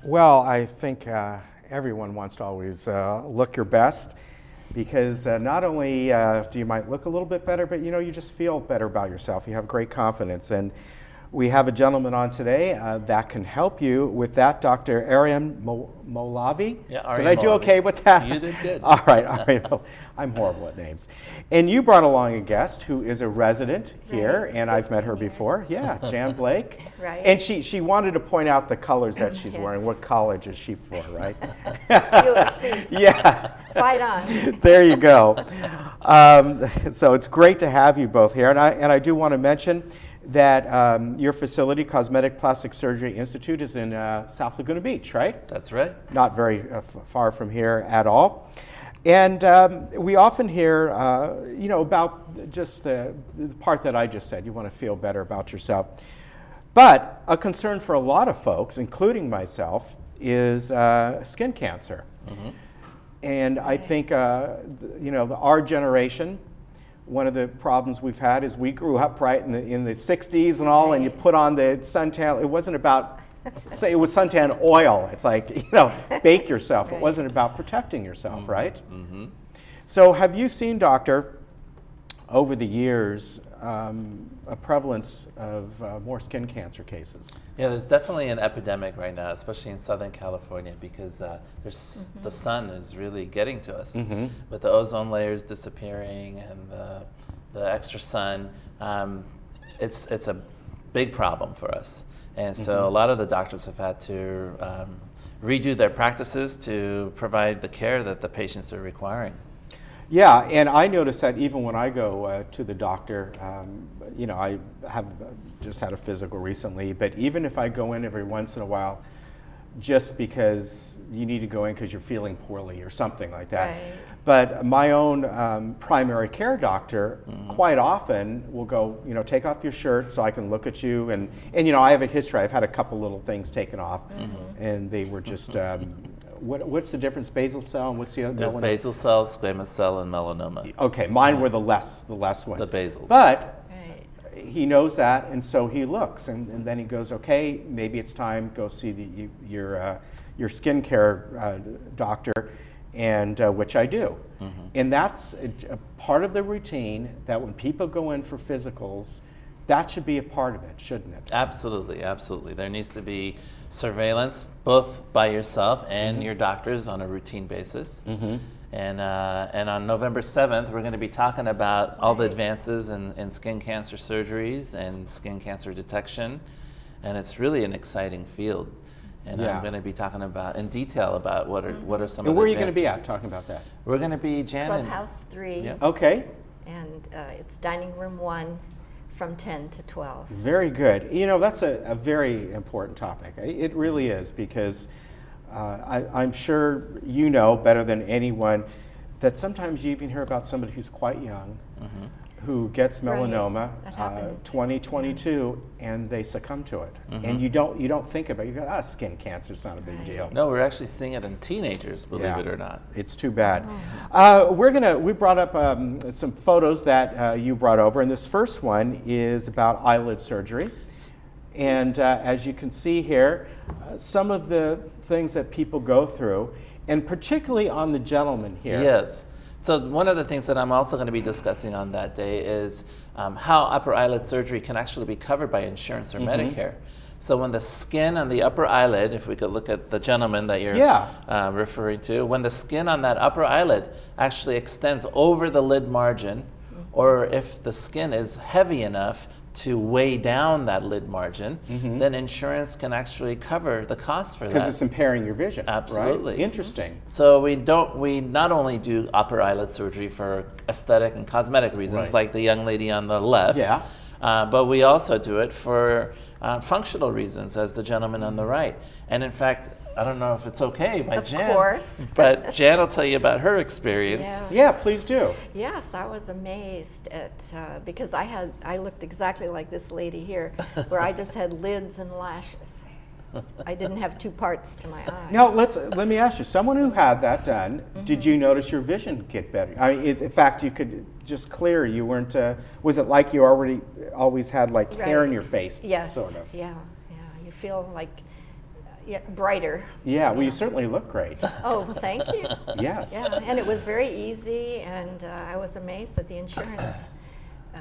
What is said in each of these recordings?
Well, I think everyone wants to always look your best because not only do you might look a little bit better, but you just feel better about yourself. You have great confidence. And we have a gentleman on today that can help you with that, Dr. Aryan Molavi. Yeah, Did I do okay with that? You did good. All right. I'm horrible at names. And you brought along a guest who is a resident here, Right. and I've met her 15 years. before. Yeah, Jan Blake. Right. And she wanted to point out the colors that she's Yes. wearing. What college is she for, right? USC. Yeah. Fight on. There you go. So it's great to have you both here. And I do want to mention that your facility, Cosmetic Plastic Surgery Institute, is in South Laguna Beach, right? That's right. Not very far from here at all. And we often hear, about just the part that I just said. You want to feel better about yourself. But a concern for a lot of folks, including myself, is skin cancer. Mm-hmm. And I think, our generation, one of the problems we've had is we grew up right in the 60s and all, and you put on the suntan. It wasn't about, say it was suntan oil. It's like, bake yourself. It Right. wasn't about protecting yourself, Mm-hmm. right? Mm-hmm. So have you seen, doctor, over the years, a prevalence of more skin cancer cases? Yeah, there's definitely an epidemic right now, especially in Southern California, because the sun is really getting to us. Mm-hmm. With the ozone layers disappearing and the extra sun. It's a big problem for us. And so a lot of the doctors have had to redo their practices to provide the care that the patients are requiring. Yeah, and I notice that even when I go to the doctor, I have just had a physical recently, but even if I go in every once in a while, just because you need to go in because you're feeling poorly or something like that. Right. But my own primary care doctor quite often will go, take off your shirt so I can look at you. And I have a history. I've had a couple little things taken off, and they were just, what's the difference? Basal cell and what's the other? There's melanoma? basal cell, squamous cell, and melanoma. Okay, mine were the less ones. The basals. But Right. he knows that, and so he looks, and then he goes, okay, maybe it's time, go see your skincare doctor, and which I do. Mm-hmm. And that's a part of the routine that when people go in for physicals, that should be a part of it, shouldn't it? Absolutely, absolutely. There needs to be surveillance, both by yourself and your doctors on a routine basis. Mm-hmm. And on November 7th, we're going to be talking about all the Right. advances in skin cancer surgeries and skin cancer detection. And it's really an exciting field. And Yeah. I'm going to be talking about in detail about what are some And of the where are you going to be advances. at talking about that? We're going to be Jan and Clubhouse 3, Yep. Okay, and it's dining room 1 from 10 to 12. very good. That's a very important topic. It really is, because I'm sure you know better than anyone that sometimes you even hear about somebody who's quite young who gets Right. melanoma, That happened. 2022, and they succumm to it. And you don't think about it. You go, skin cancer is not a big Right. deal. No, we're actually seeing it in teenagers, believe Yeah. it or not. It's too bad. We brought up some photos that you brought over, and this first one is about eyelid surgery. And as you can see here, some of the things that people go through, and particularly on the gentleman here. Yes. So one of the things that I'm also going to be discussing on that day is how upper eyelid surgery can actually be covered by insurance or Medicare. So when the skin on the upper eyelid, if we could look at the gentleman that you're referring to, when the skin on that upper eyelid actually extends over the lid margin, or if the skin is heavy enough to weigh down that lid margin, then insurance can actually cover the cost for that. Because it's impairing your vision. Absolutely. Right? Interesting. So we not only do upper eyelid surgery for aesthetic and cosmetic reasons, Right. like the young lady on the left, Yeah. but we also do it for functional reasons, as the gentleman on the right. And in fact, I don't know if it's okay by Of Jan, course. but Jan will tell you about her experience. Yeah. Yeah, please do. Yes, I was amazed at because I looked exactly like this lady here, where I just had lids and lashes. I didn't have two parts to my eye. Now, let me ask you, someone who had that done, did you notice your vision get better? I mean, in fact, you could just clear. You weren't, was it like you always had like hair in Right. your face? Yes. Sort of. Yeah. You feel like Yeah, brighter. Yeah, well, you certainly look great. Oh, thank you. Yes. Yeah, and it was very easy, and I was amazed that the insurance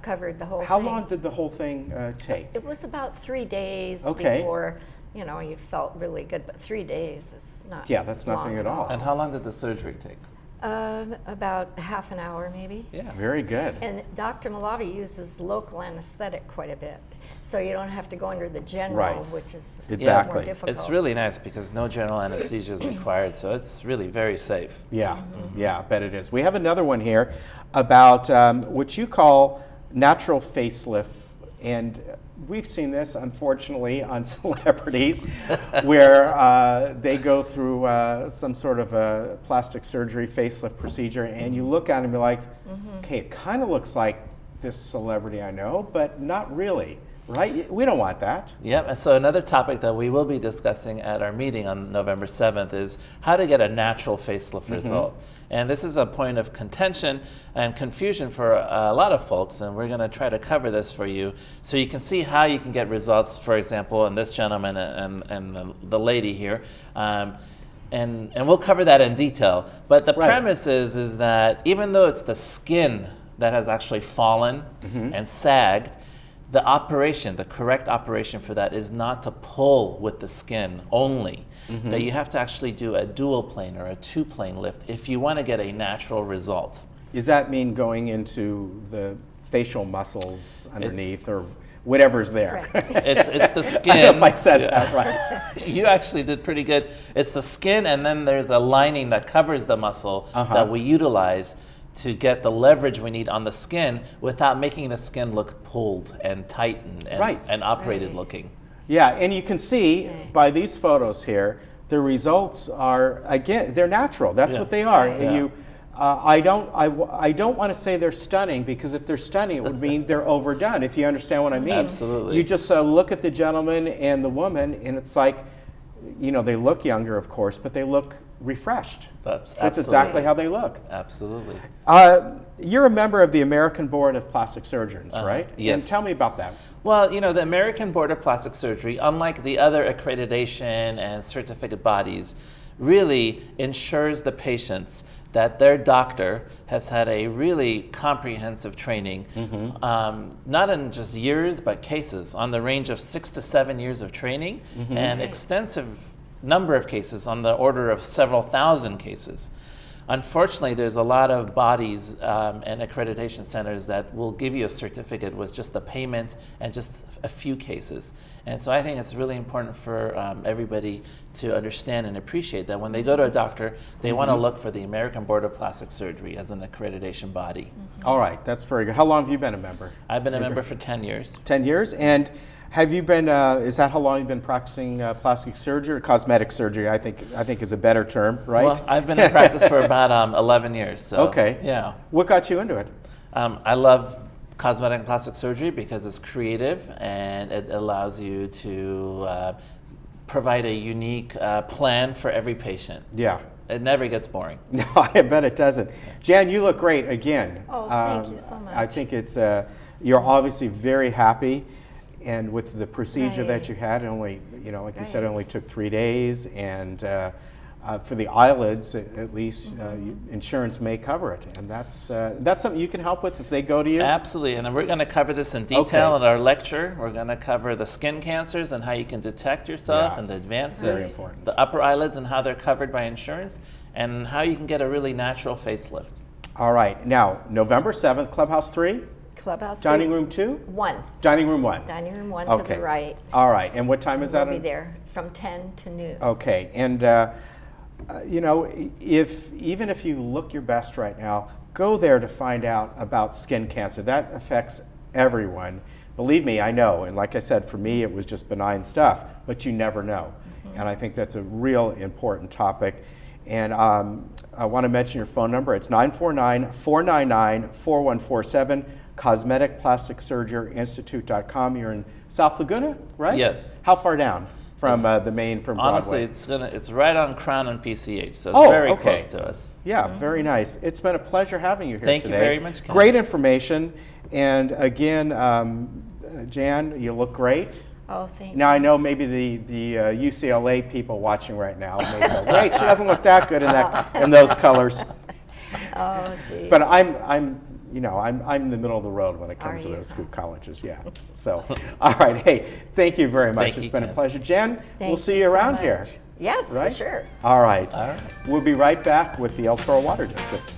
covered the whole How thing. long did the whole thing take? It was about 3 days Okay. before, you know, you felt really good, but 3 days is not Yeah, that's long nothing at all. And how long did the surgery take? About half an hour, maybe. Yeah. Very good. And Dr. Malavi uses local anesthetic quite a bit, so you don't have to go under the general, Right. which is Exactly. more difficult. It's really nice because no general anesthesia is required, so it's really very safe. Yeah, yeah, I bet it is. We have another one here about what you call natural facelift, and we've seen this, unfortunately, on celebrities, where they go through some sort of a plastic surgery facelift procedure, and you look at them and you're like, okay, it kind of looks like this celebrity I know, but not really, right? We don't want that. Yep, and so another topic that we will be discussing at our meeting on November 7th is how to get a natural facelift result. And this is a point of contention and confusion for a lot of folks, and we're going to try to cover this for you so you can see how you can get results, for example, in this gentleman and the lady here. And we'll cover that in detail. But the Right. premise is that even though it's the skin that has actually fallen and sagged, the operation, the correct operation for that is not to pull with the skin only. That you have to actually do a dual plane or a 2-plane lift if you want to get a natural result. Does that mean going into the facial muscles underneath or whatever's there? Right. It's the skin. I don't know if I said Yeah. that right. You actually did pretty good. It's the skin, and then there's a lining that covers the muscle that we utilize to get the leverage we need on the skin without making the skin look pulled and tightened and, Right. and operated Right. looking. Yeah, and you can see by these photos here, the results are, again, they're natural. That's Yeah. what they are. Right. And Yeah. I don't want to say they're stunning, because if they're stunning, it would mean they're overdone, if you understand what I mean. Absolutely. You just look at the gentleman and the woman, and it's like, you know, they look younger, of course, but they look refreshed. That's Absolutely. exactly how they look. Absolutely. You're a member of the American Board of Plastic Surgeons, right? yes. And tell me about that. Well, you know, the American Board of Plastic Surgery, unlike the other accreditation and certificate bodies, really ensures the patients that their doctor has had a really comprehensive training, not in just years, but cases, on the range of 6 to 7 years of training and extensive number of cases on the order of several thousand cases. Unfortunately, there's a lot of bodies and accreditation centers that will give you a certificate with just the payment and just a few cases. And so I think it's really important for everybody to understand and appreciate that when they go to a doctor, they want to look for the American Board of Plastic Surgery as an accreditation body. All right, that's very good. How long have you been a member? I've been a member for 10 years. 10 years? And have you been, is that how long you've been practicing plastic surgery or cosmetic surgery? I think is a better term, right? Well, I've been in practice for about 11 years. So, Okay. Yeah. What got you into it? I love cosmetic and plastic surgery because it's creative and it allows you to provide a unique plan for every patient. Yeah. It never gets boring. No, I bet it doesn't. Jan, you look great again. Oh, thank you so much. I think it's, you're obviously very happy. And with the procedure that Right. you had, it only, you know, like you said, it Right. only took 3 days. And for the eyelids, at least, insurance may cover it. And that's something you can help with if they go to you? Absolutely, and we're going to cover this in detail in our lecture. We're going to cover the skin cancers and how you can detect yourself Yeah. and the advances, Very important. the upper eyelids and how they're covered by insurance, and how you can get a really natural facelift. All right. Now, November 7th, Clubhouse 3, Clubhouse. Dining Room 2, 1. Dining Room 1. Dining room 1 Okay. to the right. All right. And what time is that? We'll be there from 10 to noon. Okay, and you know, even if you look your best right now, go there to find out about skin cancer. That affects everyone. Believe me, I know. And like I said, for me, it was just benign stuff, but you never know. And I think that's a real important topic. And I want to mention your phone number. It's 949-499-4147, cosmeticplasticsurgeryinstitute.com. You're in South Laguna, right? Yes. How far down from the main, from Honestly, Broadway? it's right on Crown and PCH, so it's Oh, very okay. close to us. Yeah, very nice. It's been a pleasure having you here Thank you today. very much, Ken. Great information. And again, Jan, you look great. Oh, thank Now you. I know maybe the UCLA people watching right now may go, wait, she doesn't look that good in those colors. Oh, gee. But I'm in the middle of the road when it comes Are to you? those two colleges. Yeah. So, all right. Hey, thank you very much. Thank It's you, been a Jen. pleasure, Jen. Thank we'll see you you so around much. here. Yes, Right? for sure. All right. All right. We'll be right back with the El Toro Water District.